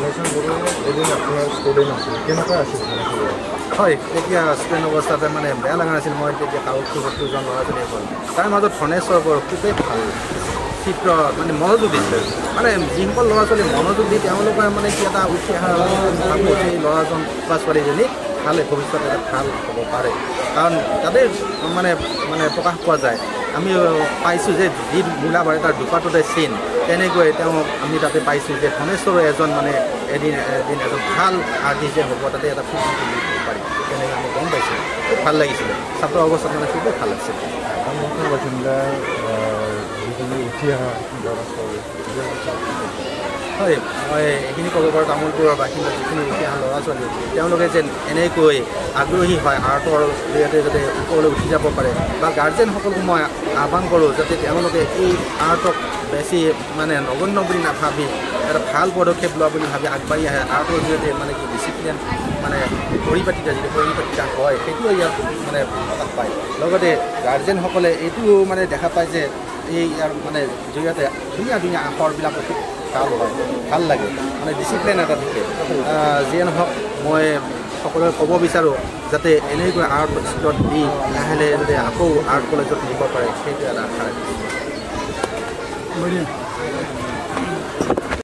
ধনেশ্বৰ বৰুৱাই এদিন আপোনাৰ ষ্টুডেণ্ট আছিল কেনেকুৱা আছিল হয় তেতিয়া ষ্টুডেণ্ট অৱস্থাতে মানে বেয়া লগা নাছিল মই তেতিয়া কাগজজন ল'ৰা ছোৱালীয়ে হ'ল তাৰ মাজত ধনেশ্বৰ বৰুৱা খুবেই ভাল চিত্ৰ মানে মনোযোগ দিছিলে মানে যিসকল ল'ৰা ছোৱালী মনোযোগ দি তেওঁলোকে মানে কি এটা উঠি অহা ভাবোঁ যে এই ল'ৰাজন বা ছোৱালীজনী ভালে ভৱিষ্যতে এটা ভাল হ'ব পাৰে কাৰণ তাতে মানে মানে প্ৰকাশ পোৱা যায় আমি পাইছোঁ যে যি মূলাবাৰী তাৰ দুপাটোতে চিন তেনেকৈ আমি তাতে পাইছোঁ যে ধনেশ্বৰো এজন মানে এদিন এজন ভাল আৰ্টিষ্টে হ'ব তাতে এটা ফুল দিব পাৰি তেনেকৈ আমি গম পাইছোঁ খুব ভাল লাগিছিলে ছাত্ৰ অৱস্থাত মানে খুবেই ভাল লাগিছিল বাসিন্দা যিখিনি উঠি অহা ল'ৰা ছোৱালী হয় মই এইখিনি ক'ব পাৰোঁ তামোলপুৰৰ বাসিন্দা যিখিনি উঠি অহা ল'ৰা ছোৱালী তেওঁলোকে যেন এনেকৈ আগ্ৰহী হয় আৰ্টৰ জৰিয়তে যাতে ওপৰলৈ উঠি যাব পাৰে বা গাৰ্জেনসকলকো মই আহ্বান কৰোঁ যাতে তেওঁলোকে এই আৰ্টক বেছি মানে নগণ্য বুলি নাভাবি এটা ভাল পদক্ষেপ লোৱা বুলি ভাবি আগবাঢ়ি আহে আৰ্টৰ জৰিয়তে মানে কি ডিচিপ্লিন মানে পৰিপাটিতা যিটো পৰিপাটিতা হয় সেইটোও ইয়াত মানে প্ৰকাশ পায় লগতে গাৰ্জেনসকলে এইটো মানে দেখা পায় যে এই ইয়াৰ মানে জৰিয়তে ধুনীয়া ধুনীয়া আখৰবিলাকো খুব ভাল হয় ভাল লাগে মানে ডিচিপ্লিন এটা থাকে যিয়ে নহওক মই সকলোৱে ক'ব বিচাৰোঁ যাতে এনেকৈ আৰ্ট স্কুলত দি লাহে লাহে যাতে আকৌ আৰ্ট কলেজত নিব পাৰে সেইটো এটা আশা ৰাখিছোঁ